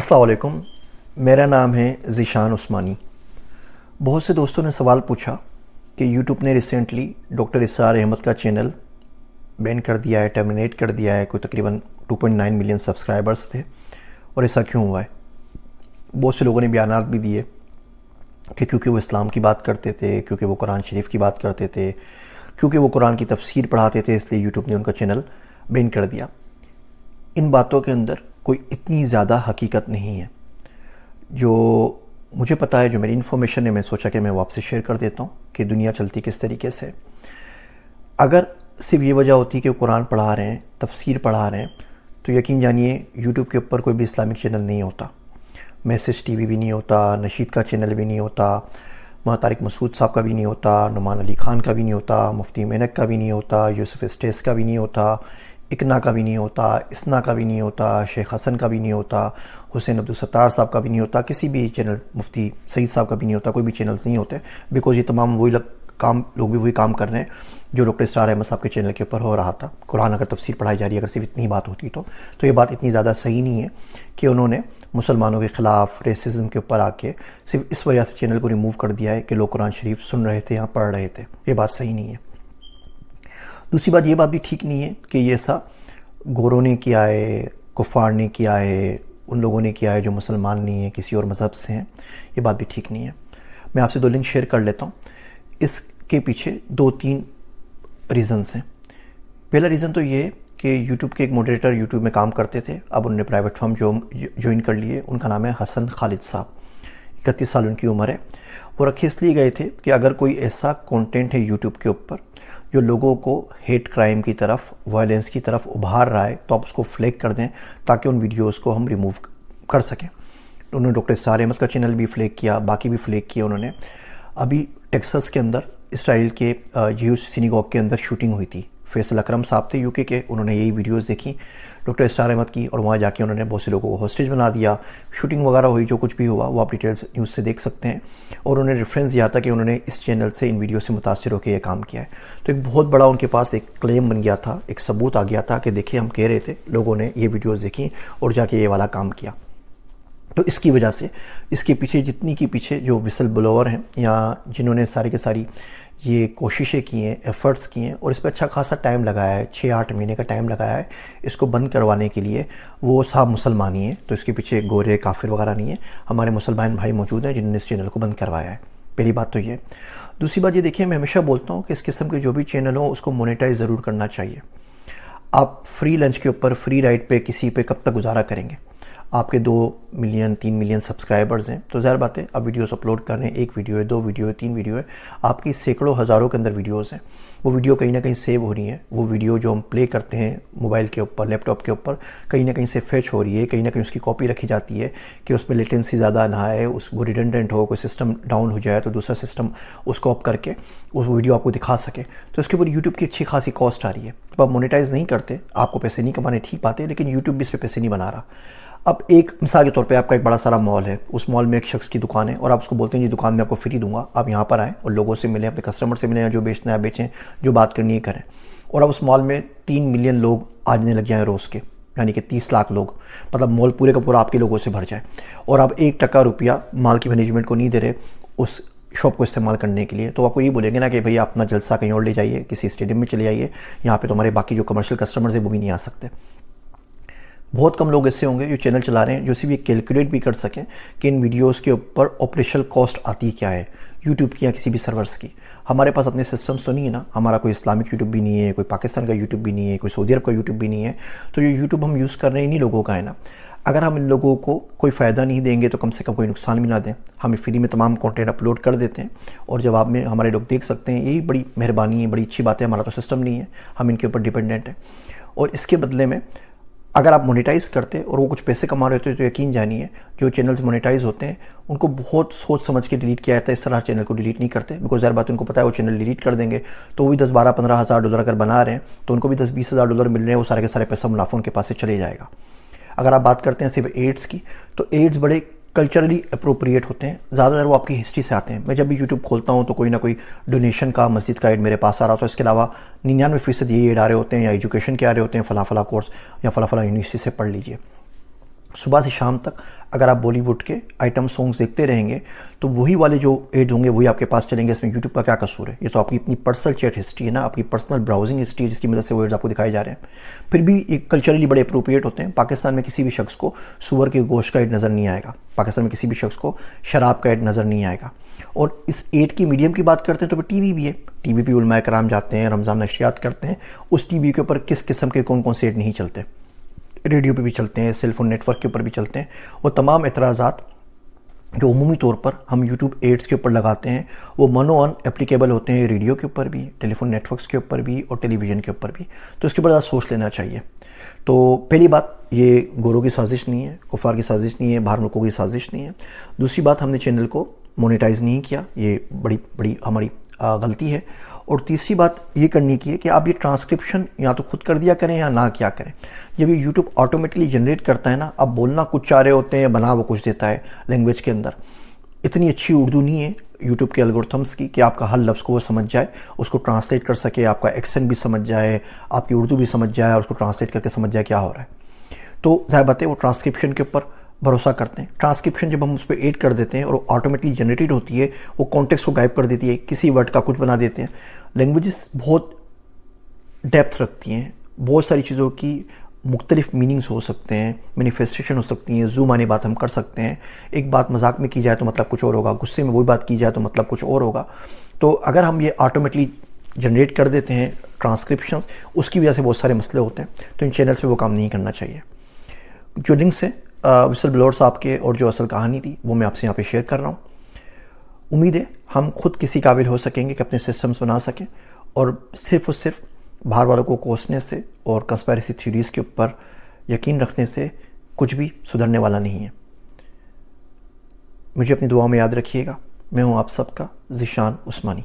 अस्सलाम वालेकुम। मेरा नाम है ज़ीशान उस्मानी। बहुत से दोस्तों ने सवाल पूछा कि यूट्यूब ने रिसेंटली डॉक्टर इसार अहमद का चैनल बैन कर दिया है, टर्मिनेट कर दिया है। कोई तकरीबन 2.9 मिलियन सब्सक्राइबर्स थे और ऐसा क्यों हुआ है। बहुत से लोगों ने बयानात भी दिए कि क्योंकि वो इस्लाम की बात करते थे, क्योंकि वो कुरान शरीफ की बात करते थे, क्योंकि वो कुरान की तफसीर पढ़ाते थे, इसलिए यूट्यूब ने उनका चैनल बैन कर दिया। इन बातों के अंदर कोई इतनी ज़्यादा हकीकत नहीं है। जो मुझे पता है, जो मेरी इन्फॉर्मेशन है, मैं सोचा कि मैं वो आपसे शेयर कर देता हूँ कि दुनिया चलती किस तरीके से। अगर सिर्फ ये वजह होती कि वो कुरान पढ़ा रहे हैं, तफसीर पढ़ा रहे हैं, तो यकीन जानिए यूट्यूब के ऊपर कोई भी इस्लामिक चैनल नहीं होता। मैसेज टीवी भी नहीं होता, नशीद का चैनल भी नहीं होता, वहाँ तारिक मसूद साहब का भी नहीं होता, नुमान अली खान का भी नहीं होता, मुफ्ती मेनक का भी नहीं होता, यूसुफ स्टेस का भी नहीं होता, इकना का भी नहीं होता, इसना का भी नहीं होता, शेख हसन का भी नहीं होता, हुसैन अब्दुल सत्तार साहब का भी नहीं होता, किसी भी चैनल, मुफ्ती सईद साहब का भी नहीं होता। कोई भी चैनल्स नहीं होते, बिकॉज ये तमाम वही लोग भी वही काम कर रहे हैं जो डॉक्टर इसार अहमद साहब के चैनल के ऊपर हो रहा था। कुरान अगर तफसीर पढ़ाई जा रही है, अगर सिर्फ इतनी बात होती तो ये बात इतनी ज़्यादा सही नहीं है कि उन्होंने मुसलमानों के ख़िलाफ़ रेसिज्म के ऊपर आके सिर्फ इस वजह से चैनल को रिमूव कर दिया है कि लोग कुरान शरीफ सुन रहे थे या पढ़ रहे थे। ये बात सही नहीं है। दूसरी बात, ये बात भी ठीक नहीं है कि ये ऐसा गोरों ने किया है, कुफ़ार ने किया है, उन लोगों ने किया है जो मुसलमान नहीं है, किसी और मज़हब से हैं। ये बात भी ठीक नहीं है। मैं आपसे 2 लिंक शेयर कर लेता हूँ। इसके पीछे 2-3 रीज़न्स हैं। पहला रीज़न तो ये कि यूट्यूब के एक मॉडरेटर यूट्यूब में काम करते थे, अब उन्होंने प्राइवेट फर्म ज्वाइन कर लिए। उनका नाम है हसन खालिद साहब, 31 साल उनकी उम्र है। वो रखे इसलिए गए थे कि अगर कोई ऐसा कंटेंट है यूट्यूब के ऊपर जो लोगों को हेट क्राइम की तरफ, वायलेंस की तरफ उभार रहा है, तो आप उसको फ्लैग कर दें ताकि उन वीडियोस को हम रिमूव कर सकें। उन्होंने डॉक्टर इसार अहमद का चैनल भी फ्लैग किया, बाकी भी फ्लैग किया उन्होंने। अभी टेक्सास के अंदर इसराइल के ज्यूश सिनेगॉग के अंदर शूटिंग हुई थी। फैसल अकरम साहब थे यूके के, उन्होंने यही वीडियोस देखी डॉक्टर इसार अहमद की, और वहाँ जाके उन्होंने बहुत से लोगों को हॉस्टेज बना दिया। शूटिंग वगैरह हुई, जो कुछ भी हुआ वो आप डिटेल्स न्यूज़ से देख सकते हैं। और उन्होंने रेफरेंस दिया था कि उन्होंने इस चैनल से, इन वीडियो से मुतासिर होकर ये काम किया है। तो एक बहुत बड़ा उनके पास एक क्लेम बन गया था, एक सबूत आ गया था कि देखिए हम कह रहे थे, लोगों ने ये वीडियोज़ देखी और जाके ये वाला काम किया। तो इसकी वजह से इसके पीछे जितनी की पीछे जो विसल ब्लोअर हैं या जिन्होंने सारी की सारी ये कोशिशें की हैं, एफ़र्ट्स किए हैं और इस पर अच्छा खासा टाइम लगाया है, 6-8 महीने का टाइम लगाया है इसको बंद करवाने के लिए, वो साहब मुसलमान ही हैं। तो इसके पीछे गोरे काफिर वगैरह नहीं है, हमारे मुसलमान भाई मौजूद हैं जिन्होंने इस चैनल को बंद करवाया है। पहली बात तो ये। दूसरी बात ये देखिए, मैं हमेशा बोलता हूँ कि इस किस्म के जो भी चैनल हो उसको मोनेटाइज ज़रूर करना चाहिए। आप फ्री लंच के ऊपर, फ्री राइड पे किसी पे कब तक गुजारा करेंगे। आपके 2 मिलियन 3 मिलियन सब्सक्राइबर्स हैं, तो ज़ाहिर बात है आप वीडियोस अपलोड कर रहे हैं, 1 वीडियो है, 2 वीडियो है, 3 वीडियो है, आपकी सैकड़ों हज़ारों के अंदर वीडियोस हैं। वो वीडियो कहीं ना कहीं सेव हो रही है। वो वीडियो जो हम प्ले करते हैं मोबाइल के ऊपर, लैपटॉप के ऊपर, कहीं ना कहीं से फेच हो रही है, कहीं ना कहीं उसकी कॉपी रखी जाती है कि उसमें लेटेंसी ज़्यादा ना आए, वो रिडंडेंट हो, कोई सिस्टम डाउन हो जाए तो दूसरा सिस्टम उसको ऑप करके उस वीडियो आपको दिखा सके। तो इसके ऊपर यूट्यूब की अच्छी खासी कॉस्ट आ रही है। तो आप मोनेटाइज़ नहीं करते, आपको पैसे नहीं कमाने, ठीक बात है, लेकिन यूट्यूब भी इस पर पैसे नहीं बना रहा। अब एक मिसाल के तौर पे आपका एक बड़ा सारा मॉल है, उस मॉल में एक शख्स की दुकान है और आप उसको बोलते हैं जी दुकान में आपको फ्री दूंगा, आप यहाँ पर आएँ और लोगों से मिलें, अपने कस्टमर से मिलें, या जो बेचना है बेचें, जो बात करनी है करें। और अब उस मॉल में 3 मिलियन लोग आने लग जाएँ रोज़ के, यानी कि 30 लाख लोग, मतलब मॉल पूरे का पूरा आपके लोगों से भर जाए, और आप 1 टका रुपया मॉल की मैनेजमेंट को नहीं दे रहे उस शॉप को इस्तेमाल करने के लिए। तो आपको ये बोलेंगे ना कि भैया अपना जलसा कहीं और ले जाइए, किसी स्टेडियम में चले जाइए, यहाँ पे तो हमारे बाकी जो कमर्शियल कस्टमर्स हैं वो भी नहीं आ सकते। बहुत कम लोग ऐसे होंगे जो चैनल चला रहे हैं जो सिर्फ ये कैलकुलेट भी कर सकें कि इन वीडियोस के ऊपर ऑपरेशनल कॉस्ट आती क्या है यूट्यूब की या किसी भी सर्वर्स की। हमारे पास अपने सिस्टम्स तो नहीं है ना, हमारा कोई इस्लामिक यूट्यूब भी नहीं है, कोई पाकिस्तान का यूट्यूब भी नहीं है, कोई सऊदी अरब का यूट्यूब भी नहीं है। तो ये यूट्यूब हम यूज़ कर रहे हैं इन्हीं लोगों का है ना। अगर हम इन लोगों को कोई फ़ायदा नहीं देंगे तो कम से कम कोई नुकसान भी ना दें। हम फ्री में तमाम कंटेंट अपलोड कर देते हैं और जवाब में हमारे लोग देख सकते हैं। यही बड़ी मेहरबानी है, बड़ी अच्छी बात है। हमारा तो सिस्टम नहीं है, हम इनके ऊपर डिपेंडेंट हैं। और इसके बदले में अगर आप मोनेटाइज़ करते और वो कुछ पैसे कमा रहे होते तो यकीन जानिए जो चैनल्स मोनेटाइज़ होते हैं उनको बहुत सोच समझ के डिलीट किया जाता है। इस तरह चैनल को डिलीट नहीं करते, बिकॉज ज़ाहिर बात है उनको पता है वो चैनल डिलीट कर देंगे तो वो भी 10-12-15 हज़ार डॉलर अगर बना रहे हैं तो उनको भी 10-20 हज़ार डॉलर मिल रहे हैं, वो सारे के सारे पैसा मुनाफा उनके पास से चले जाएगा। अगर आप बात करते हैं सिर्फ एड्स की, तो एड्स बड़े कल्चरली अप्रोप्रिएट होते हैं, ज़्यादातर वो आपकी हिस्ट्री से आते हैं। मैं जब भी यूट्यूब खोलता हूँ तो कोई ना कोई डोनेशन का, मस्जिद का एड मेरे पास आ रहा होता है। इसके अलावा 99% यही एड आ रहे होते हैं या एजुकेशन के आ रहे होते हैं, फ़ला फ़ला कोर्स या फ़ला फ़ला यूनिवर्सिटी से पढ़ लीजिए। सुबह से शाम तक अगर आप बॉलीवुड के आइटम सॉन्ग्स देखते रहेंगे तो वही वाले जो एड होंगे वही आपके पास चलेंगे। इसमें यूट्यूब का क्या कसूर है? ये तो आपकी अपनी पर्सनल चैट हिस्ट्री है ना, आपकी पर्सनल ब्राउजिंग हिस्ट्री है, जिसकी मदद से वो एड्स आपको दिखाए जा रहे हैं। फिर भी ये कल्चरली बड़े अप्रोप्रिएट होते हैं। पाकिस्तान में किसी भी शख्स को सुअर के गोश्त का एड नज़र नहीं आएगा, पाकिस्तान में किसी भी शख्स को शराब का एड नज़र नहीं आएगा। और इस एड की मीडियम की बात करते हैं तो फिर टीवी भी है। टीवी पे उलमाए कराम जाते हैं, रमज़ान नशरियात करते हैं, उस टीवी के ऊपर किस किस्म के कौन कौन से एड नहीं चलते। रेडियो पे भी चलते हैं, सेलफोन नेटवर्क के ऊपर भी चलते हैं। और तमाम एतराज़ात जो उमूमी तौर पर हम यूट्यूब एड्स के ऊपर लगाते हैं वो मनो ऑन एप्लीकेबल होते हैं, रेडियो के ऊपर भी, टेलीफोन नेटवर्क्स के ऊपर भी और टेलीविज़न के ऊपर भी। तो इसके ऊपर ज़्यादा सोच लेना चाहिए। तो पहली बात, ये गोरों की साजिश नहीं है, कुफार की साजिश नहीं है, बाहर मुल्कों की साजिश नहीं है। दूसरी बात, हमने चैनल को मोनेटाइज़ नहीं किया, ये बड़ी हमारी गलती है। और तीसरी बात ये करनी की है कि आप ये ट्रांसक्रिप्शन या तो खुद कर दिया करें या ना क्या करें। जब ये यूट्यूब ऑटोमेटिकली जनरेट करता है ना, आप बोलना कुछ चाह रहे होते हैं, बना वो कुछ देता है लैंग्वेज के अंदर। इतनी अच्छी उर्दू नहीं है यूट्यूब के एल्गोरिथम्स की कि आपका हर लफ्ज़ को वो समझ जाए, उसको ट्रांसलेट कर सके, आपका एक्सेंट भी समझ जाए, आपकी उर्दू भी समझ जाए और उसको ट्रांसलेट करके समझ जाए क्या हो रहा है। तो ज़ाहिर बात है वो ट्रांसक्रिप्शन के ऊपर भरोसा करते हैं। ट्रांसक्रिप्शन जब हम उस पर ऐड कर देते हैं और ऑटोमेटिकली जनरेटेड होती है, वो कॉन्टेक्स्ट को गायब कर देती है, किसी वर्ड का कुछ बना देते हैं। लैंग्वेजेस बहुत डेप्थ रखती हैं, बहुत सारी चीज़ों की मुख्तलिफ मीनिंग्स हो सकते हैं, मैनिफेस्टेशन हो सकती हैं, जूम आने बात हम कर सकते हैं। एक बात मजाक में की जाए तो मतलब कुछ और होगा, गुस्से में वही बात की जाए तो मतलब कुछ और होगा। तो अगर हम ये ऑटोमेटिकली जनरेट कर देते हैं ट्रांसक्रिप्शंस, उसकी वजह से बहुत सारे मसले होते हैं। तो इन चैनल्स पे वो काम नहीं करना चाहिए। जो लिंक्स हैं विसल ब्लोअर साहब के और जो असल कहानी थी वो मैं आपसे यहाँ पे शेयर कर रहा हूँ। उम्मीद है हम खुद किसी काबिल हो सकेंगे कि अपने सिस्टम्स बना सकें और सिर्फ बाहर वालों को कोसने से और कंस्पायरेसी थ्योरीज़ के ऊपर यकीन रखने से कुछ भी सुधरने वाला नहीं है। मुझे अपनी दुआओं में याद रखिएगा। मैं हूँ आप सबका ज़िशान उस्मानी।